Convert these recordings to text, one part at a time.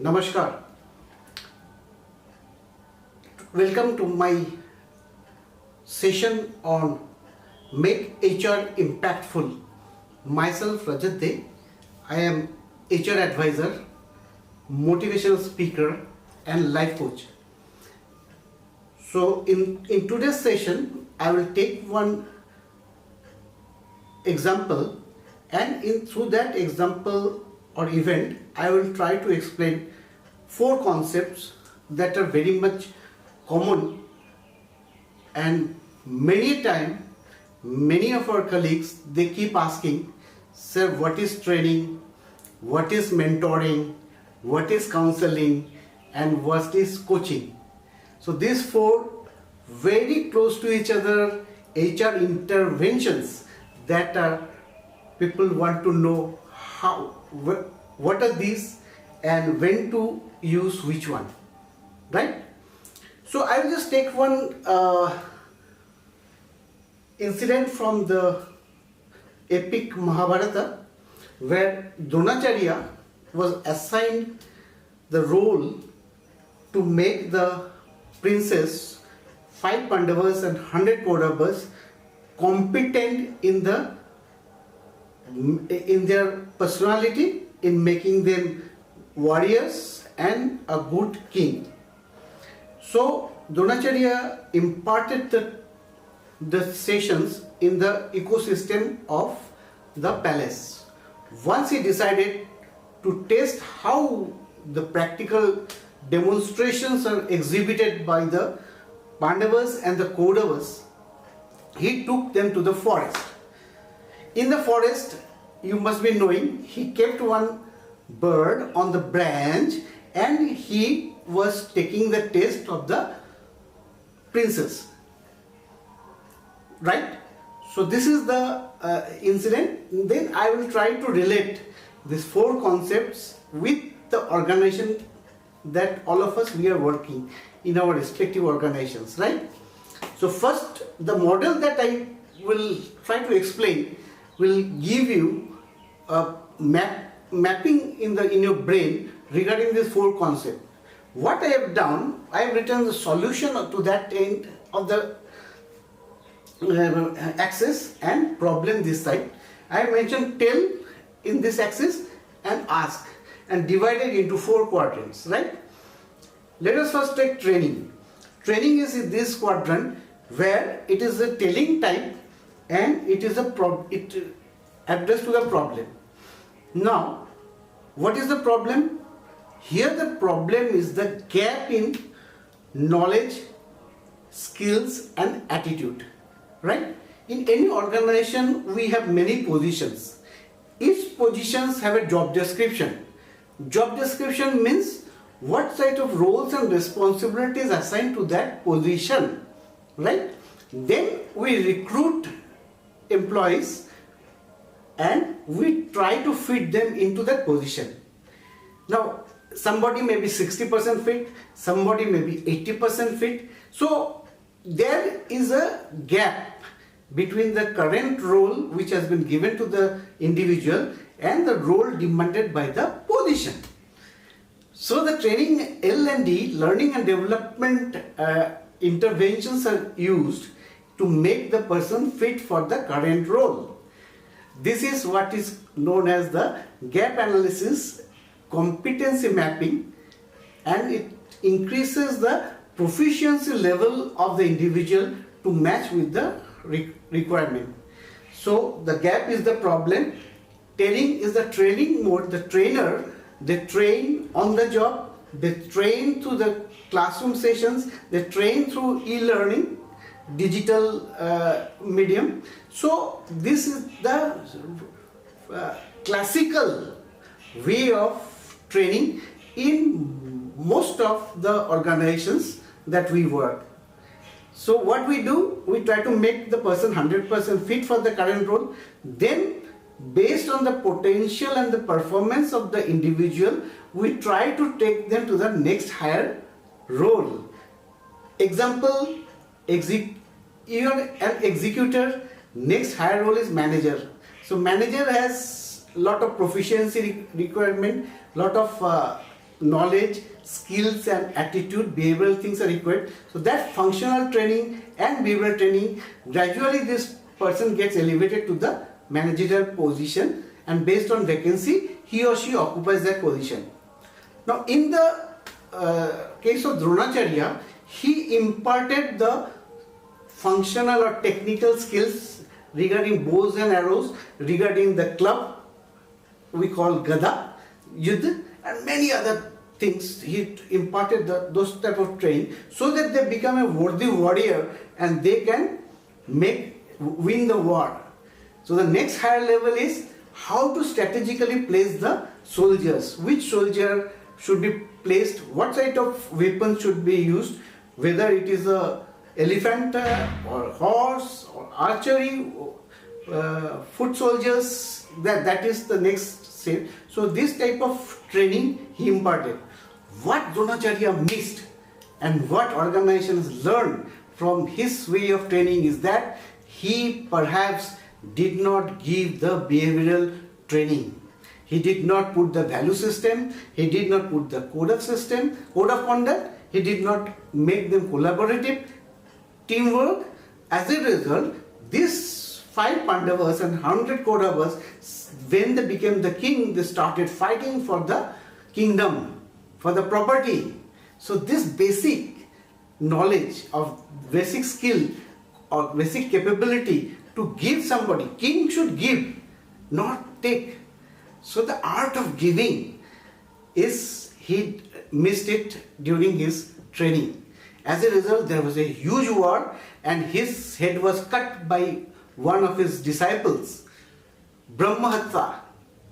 Namaskar. Welcome to my session on Make HR Impactful. Myself Rajat Dey. I am HR advisor, motivational speaker and life coach. So in today's session, I will take one example, and through that example or event, I will try to explain 4 concepts that are very much common, and many times many of our colleagues, they keep asking, sir, what is training, what is mentoring, what is counseling, and what is coaching. So these 4 very close to each other HR interventions that are people want to know how, what are these and when to use which one, right? So I will just take one incident from the epic Mahabharata, where Dronacharya was assigned the role to make the princess, 5 Pandavas and 100 Kauravas competent in their personality, in making them warriors and a good king. So Dronacharya imparted the sessions in the ecosystem of the palace. Once he decided to test how the practical demonstrations are exhibited by the Pandavas and the Kauravas, he took them to the forest. In the forest, you must be knowing, he kept one bird on the branch and he was taking the test of the princess, right? So this is the incident. Then I will try to relate these 4 concepts with the organization that all of us we are working in our respective organizations, right? So first, the model that I will try to explain will give you a mapping in your brain regarding these 4 concepts. What I have done, I have written the solution to that end of the axis and problem this side. I have mentioned tell in this axis and ask, and divided into 4 quadrants, right? Let us first take training. Training is in this quadrant, where it is a telling type and it is addressed to the problem. Now, what is the problem? Here the problem is the gap in knowledge, skills and attitude, right? In any organization, we have many positions. Each positions have a job description. Job description means what sort of roles and responsibilities assigned to that position, right? Then we recruit employees and we try to fit them into that position. Now, somebody may be 60% fit, somebody may be 80% fit. So there is a gap between the current role which has been given to the individual and the role demanded by the position. So the training L&D, learning and development interventions are used to make the person fit for the current role. This is what is known as the gap analysis, competency mapping, and it increases the proficiency level of the individual to match with the requirement. So the gap is the problem, telling is the training mode. The trainer, they train on the job, they train through the classroom sessions, they train through e-learning, digital medium. So this is the classical way of training in most of the organizations that we work. So what we do, we try to make the person 100% fit for the current role. Then based on the potential and the performance of the individual, we try to take them to the next higher role. Example, you are an executor, next higher role is manager. So manager has lot of proficiency requirement, lot of knowledge, skills and attitude, behavioral things are required. So that functional training and behavioral training, gradually this person gets elevated to the managerial position, and based on vacancy he or she occupies that position. Now in the case of Dronacharya, he imparted the functional or technical skills regarding bows and arrows, regarding the club we call Gada, Yudh, and many other things. He imparted those type of training so that they become a worthy warrior and they can win the war. So the next higher level is how to strategically place the soldiers. Which soldier should be placed, what sort of weapons should be used, whether it is a elephant or horse or archery, foot soldiers, that is the next step. So this type of training he imparted. What Dronacharya missed and what organizations learned from his way of training is that he perhaps did not give the behavioral training. He did not put the value system, he did not put the code of conduct, he did not make them collaborative, teamwork. As a result, these 5 Pandavas and 100 Kauravas, when they became the king, they started fighting for the kingdom, for the property. So this basic knowledge of basic skill or basic capability to give somebody, king should give, not take. So the art of giving he missed it during his training. As a result, there was a huge war and his head was cut by one of his disciples. Brahmahatya.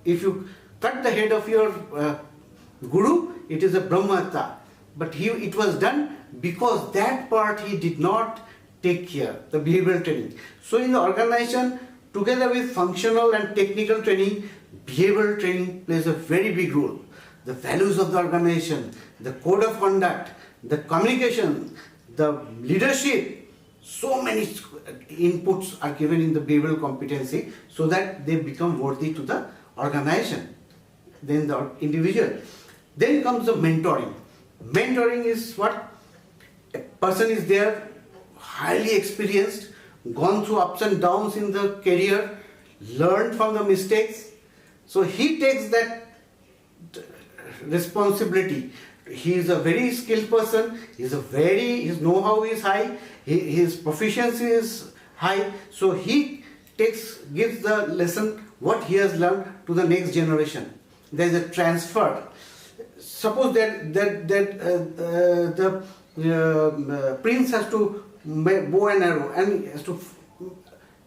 If you cut the head of your guru, it is a Brahmahatya. But it was done because that part he did not take care, the behavioral training. So in the organization, together with functional and technical training, behavioral training plays a very big role. The values of the organization, the code of conduct, the communication, the leadership, so many inputs are given in the behavioral competency so that they become worthy to the organization, then the individual. Then comes the mentoring. Mentoring is what? A person is there, highly experienced, gone through ups and downs in the career, learned from the mistakes. So he takes that responsibility. He is a very skilled person, his know-how is high, his proficiency is high, so he gives the lesson what he has learned to the next generation. There is a transfer. Suppose that the prince has to bow and arrow and has to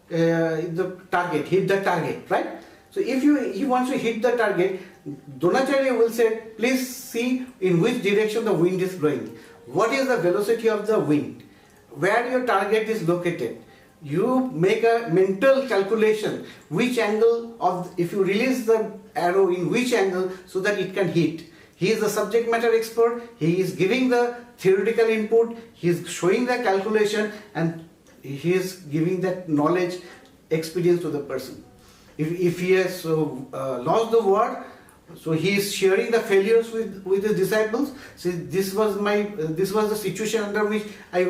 hit the target, right? So if he wants to hit the target, Dronacharya will say, please see in which direction the wind is blowing. What is the velocity of the wind? Where your target is located. You make a mental calculation, which angle if you release the arrow in which angle so that it can hit. He is the subject matter expert, he is giving the theoretical input, he is showing the calculation and he is giving that knowledge, experience to the person. If he has lost the war, so he is sharing the failures with his disciples. See, this was the situation under which I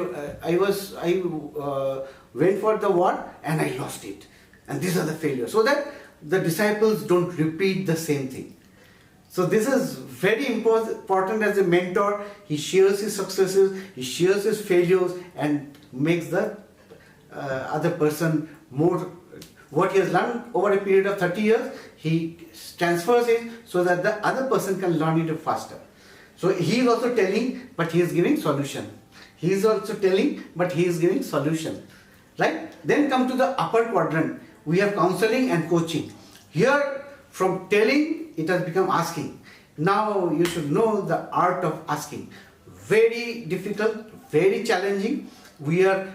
went for the war and I lost it, and these are the failures, so that the disciples don't repeat the same thing. So this is very important as a mentor. He shares his successes, he shares his failures and makes the other person more. What he has learned over a period of 30 years, he transfers it so that the other person can learn it faster. So he is also telling, but he is giving solution. He is also telling, but he is giving solution. Right? Then come to the upper quadrant. We have counseling and coaching. Here, from telling, it has become asking. Now you should know the art of asking. Very difficult, very challenging. We are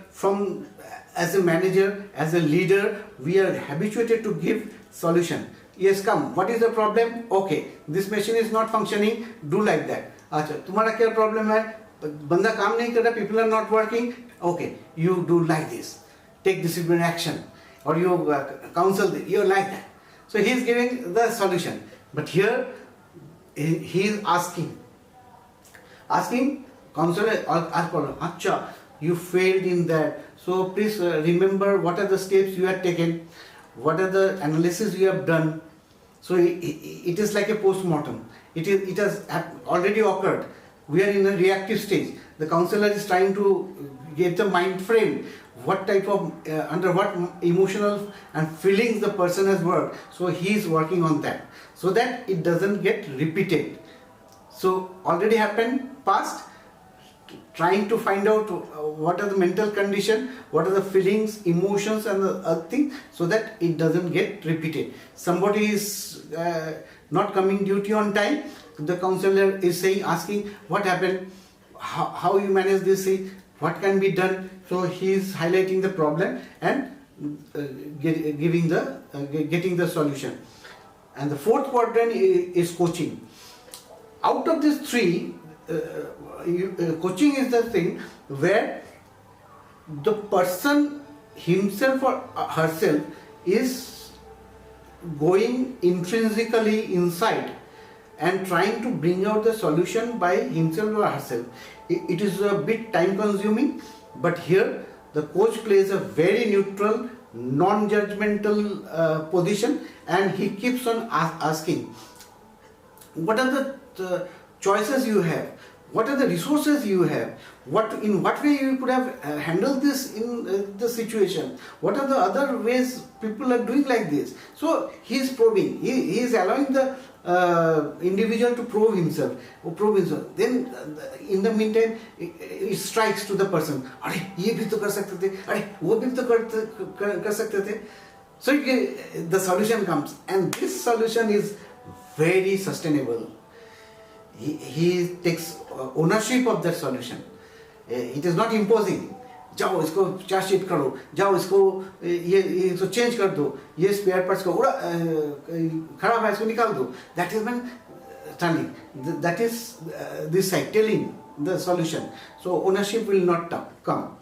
as a manager, as a leader, we are habituated to give solution. Yes, come. What is the problem? Okay, this machine is not functioning. Do like that. अच्छा, तुम्हारा क्या problem है? बंदा काम नहीं कर रहा, people are not working. Okay, you do like this. Take disciplinary action, or you counsel. You like that. So he is giving the solution. But here he is asking. Asking counselor or ask problem, Acha, you failed in that. So please remember what are the steps you have taken, what are the analysis you have done. So it is like a post-mortem. It has already occurred. We are in a reactive stage. The counselor is trying to get the mind frame, what type of, under what emotional and feelings the person has worked. So he is working on that, so that it doesn't get repeated. So already happened, past, trying to find out what are the mental condition, what are the feelings, emotions and the other thing, so that it doesn't get repeated. Somebody is not coming duty on time, the counselor is saying, asking what happened, how you manage this, what can be done. So he is highlighting the problem and getting the solution. And the fourth quadrant is coaching. Out of these three, coaching is the thing where the person himself or herself is going intrinsically inside and trying to bring out the solution by himself or herself. It is a bit time consuming, but here the coach plays a very neutral, non-judgmental position, and he keeps on asking, what are the choices you have, what are the resources you have, in what way you could have handled this in the situation, what are the other ways people are doing like this. So he is probing, he is allowing the individual to probe himself. Then in the meantime it strikes to the person, अरे ये भी तो कर सकते थे, अरे वो भी तो कर सकते थे. So the solution comes, and this solution is very sustainable. He takes ownership of that solution. It is not imposing. जाओ इसको चार्जशीट करो, जाओ इसको ये तो चेंज कर दो, ये स्पेयर पार्ट्स को खराब है इसको निकाल दो. That is when standing. That is this side telling the solution. So ownership will not come,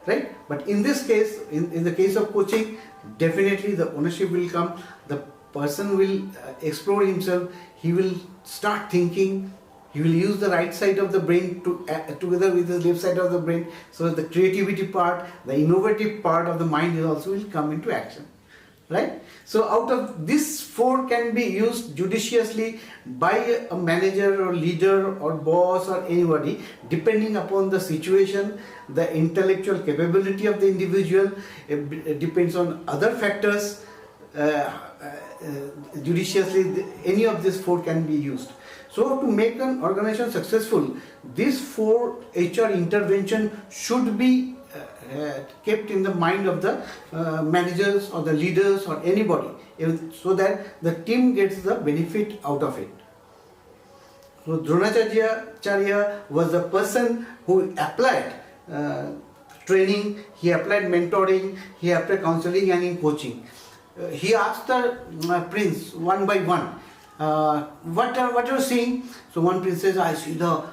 right? But in this case, in the case of coaching, definitely the ownership will come. The person will explore himself. He will start thinking. He will use the right side of the brain together with the left side of the brain. So the creativity part, the innovative part of the mind also will come into action, right? So out of these four can be used judiciously by a manager or leader or boss or anybody, depending upon the situation, the intellectual capability of the individual. It depends on other factors. Judiciously, any of these four can be used. So to make an organization successful, these four HR intervention should be kept in the mind of the managers or the leaders or anybody, so that the team gets the benefit out of it. So Dronacharya was the person who applied training, he applied mentoring, he applied counseling and in coaching. He asked the prince one by one, what are you seeing? So one prince says, I see the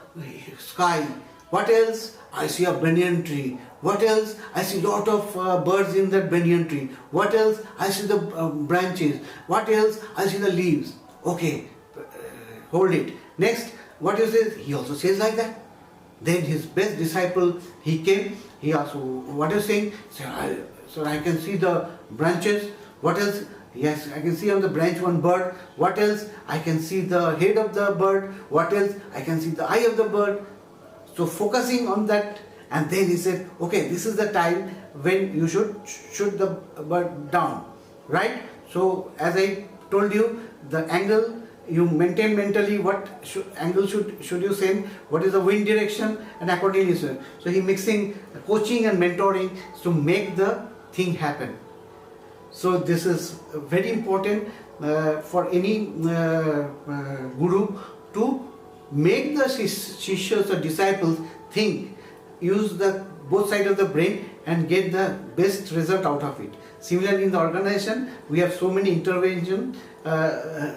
sky. What else? I see a banyan tree. What else? I see lot of birds in that banyan tree. What else? I see the branches. What else? I see the leaves. Okay, hold it. Next, what you say? He also says like that. Then his best disciple, he came. He asked, what are you saying? So I can see the branches. What else? Yes, I can see on the branch one bird. What else? I can see the head of the bird. What else? I can see the eye of the bird. So focusing on that, and then he said, okay, this is the time when you should shoot the bird down, right? So as I told you, the angle you maintain mentally, what angle should you send, what is the wind direction, and accordingly so he mixing coaching and mentoring to make the thing happen. So this is very important for any guru to make the shishyas or disciples think, use the both sides of the brain and get the best result out of it. Similarly, in the organization, we have so many interventions that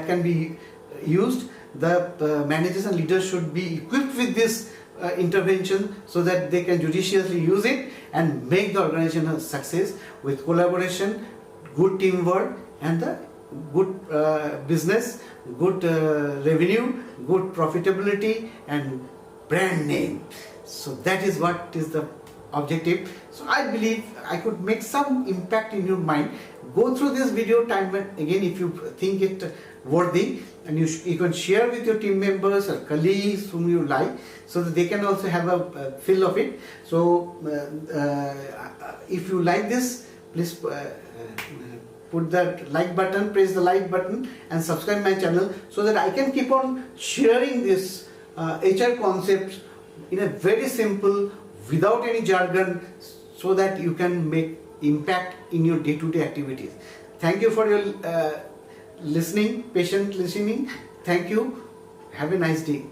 can be used. The managers and leaders should be equipped with this intervention so that they can judiciously use it and make the organization a success with collaboration, good teamwork, and the good business, good revenue, good profitability, and brand name. So that is what is the objective. So I believe I could make some impact in your mind. Go through this video time and again if you think it worthy, and you can share with your team members or colleagues whom you like, so that they can also have a feel of it. So if you like this, please put that like button, press the like button, and subscribe my channel, so that I can keep on sharing this HR concepts in a very simple, without any jargon, so that you can make impact in your day-to-day activities. Thank you for your listening, patient listening. Thank you. Have a nice day.